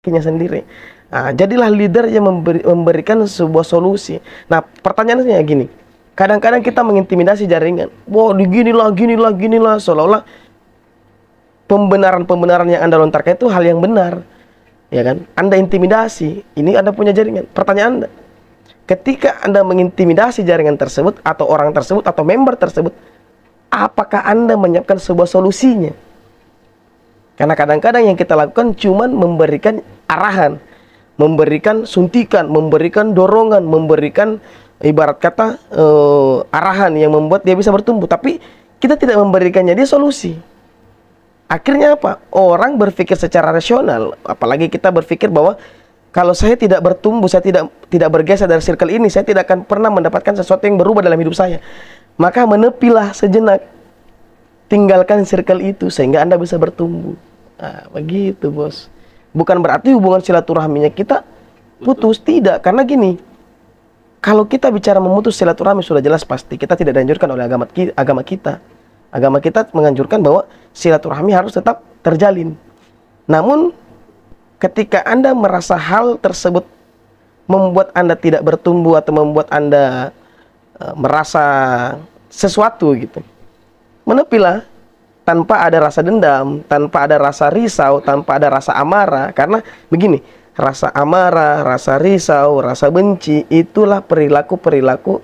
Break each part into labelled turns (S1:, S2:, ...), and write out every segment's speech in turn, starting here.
S1: filosofinya sendiri. Nah, jadilah leader yang memberikan sebuah solusi. Nah, pertanyaannya gini, kadang-kadang kita mengintimidasi jaringan. Wah, ginilah, seolah-olah pembenaran-pembenaran yang Anda lontarkan itu hal yang benar. Ya kan? Anda intimidasi, ini Anda punya jaringan. Pertanyaan Anda, ketika Anda mengintimidasi jaringan tersebut, atau orang tersebut, atau member tersebut, apakah Anda menyiapkan sebuah solusinya? Karena kadang-kadang yang kita lakukan cuman memberikan arahan, memberikan suntikan, memberikan dorongan, memberikan ibarat kata arahan yang membuat dia bisa bertumbuh. Tapi kita tidak memberikannya dia solusi. Akhirnya apa? Orang berpikir secara rasional, apalagi kita berpikir bahwa kalau saya tidak bertumbuh, saya tidak bergeser dari circle ini, saya tidak akan pernah mendapatkan sesuatu yang berubah dalam hidup saya. Maka menepilah sejenak, tinggalkan circle itu sehingga Anda bisa bertumbuh. Nah, begitu bos. Bukan berarti hubungan silaturahminya kita putus, tidak. Karena gini, kalau kita bicara memutus silaturahmi sudah jelas pasti kita tidak dianjurkan oleh agama kita. Agama kita menganjurkan bahwa silaturahmi harus tetap terjalin. Namun ketika Anda merasa hal tersebut membuat Anda tidak bertumbuh atau membuat Anda merasa sesuatu gitu, menepilah tanpa ada rasa dendam, tanpa ada rasa risau, tanpa ada rasa amarah. Karena begini, rasa amarah, rasa risau, rasa benci, itulah perilaku-perilaku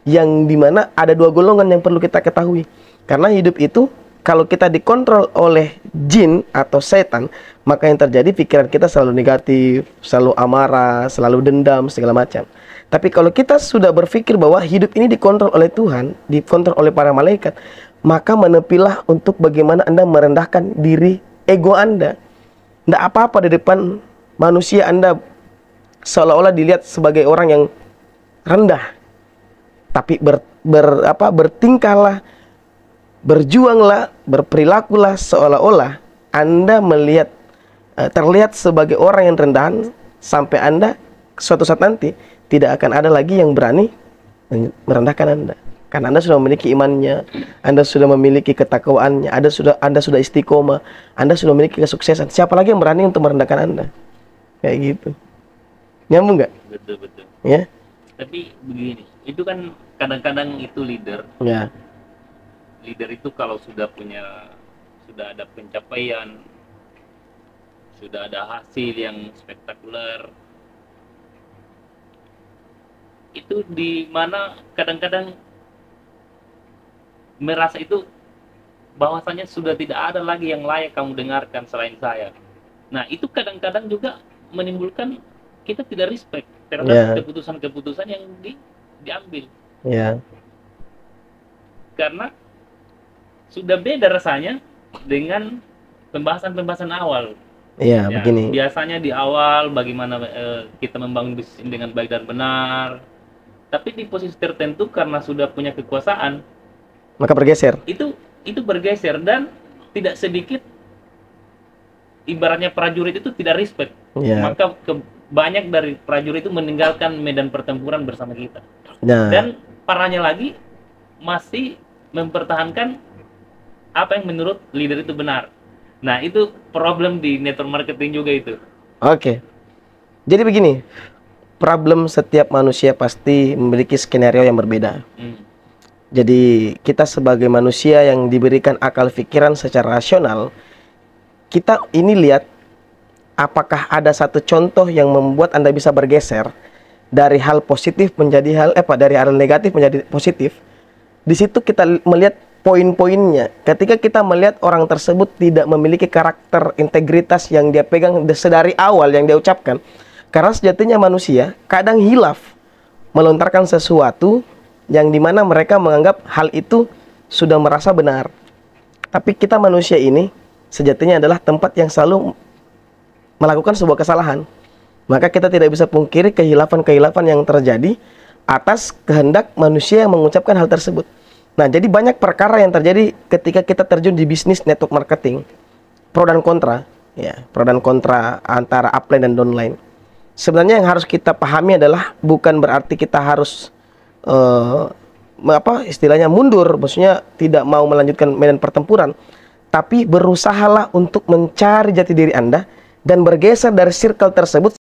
S1: yang dimana ada dua golongan yang perlu kita ketahui. Karena hidup itu kalau kita dikontrol oleh jin atau setan, maka yang terjadi pikiran kita selalu negatif, selalu amarah, selalu dendam, segala macam. Tapi kalau kita sudah berpikir bahwa hidup ini dikontrol oleh Tuhan, dikontrol oleh para malaikat, maka menepilah untuk bagaimana Anda merendahkan diri ego Anda. Tidak apa-apa di depan manusia Anda seolah-olah dilihat sebagai orang yang rendah. Tapi bertingkahlah, berjuanglah, berperilakulah seolah-olah Anda terlihat sebagai orang yang rendahan, sampai Anda suatu saat nanti tidak akan ada lagi yang berani merendahkan Anda. Karena Anda sudah memiliki imannya, Anda sudah memiliki ketakwaannya, Anda sudah istiqomah, Anda sudah memiliki kesuksesan. Siapa lagi yang berani untuk merendahkan Anda? Kayak gitu. Nyambung nggak?
S2: Betul.
S1: Ya.
S2: Tapi begini, itu kan kadang-kadang itu leader.
S1: Ya.
S2: Leader itu kalau sudah ada pencapaian, sudah ada hasil yang spektakuler, itu di mana kadang-kadang merasa itu bahwasanya sudah tidak ada lagi yang layak kamu dengarkan selain saya. Nah, itu kadang-kadang juga menimbulkan kita tidak respect terhadap keputusan-keputusan yang diambil. Karena sudah beda rasanya dengan pembahasan-pembahasan awal.
S1: Ya, begini.
S2: Biasanya di awal bagaimana kita membangun bisnis ini dengan baik dan benar. Tapi di posisi tertentu karena sudah punya kekuasaan,
S1: maka bergeser.
S2: Itu bergeser, dan tidak sedikit ibaratnya prajurit itu tidak respect. Maka banyak dari prajurit itu meninggalkan medan pertempuran bersama kita. Dan parahnya lagi masih mempertahankan apa yang menurut leader itu benar. Nah, itu problem di network marketing juga itu. Oke.
S1: Jadi begini, problem setiap manusia pasti memiliki skenario yang berbeda. Jadi kita sebagai manusia yang diberikan akal pikiran secara rasional, kita ini lihat apakah ada satu contoh yang membuat Anda bisa bergeser dari hal positif menjadi dari hal negatif menjadi positif. Di situ kita melihat poin-poinnya. Ketika kita melihat orang tersebut tidak memiliki karakter integritas yang dia pegang sedari awal yang dia ucapkan. Karena sejatinya manusia kadang hilaf melontarkan sesuatu yang dimana mereka menganggap hal itu sudah merasa benar. Tapi kita manusia ini sejatinya adalah tempat yang selalu melakukan sebuah kesalahan. Maka kita tidak bisa pungkiri kehilafan-kehilafan yang terjadi atas kehendak manusia yang mengucapkan hal tersebut. Nah, jadi banyak perkara yang terjadi ketika kita terjun di bisnis network marketing. Pro dan kontra, pro dan kontra antara upline dan downline. Sebenarnya yang harus kita pahami adalah bukan berarti kita harus istilahnya mundur, maksudnya tidak mau melanjutkan medan pertempuran, tapi berusahalah untuk mencari jati diri Anda dan bergeser dari circle tersebut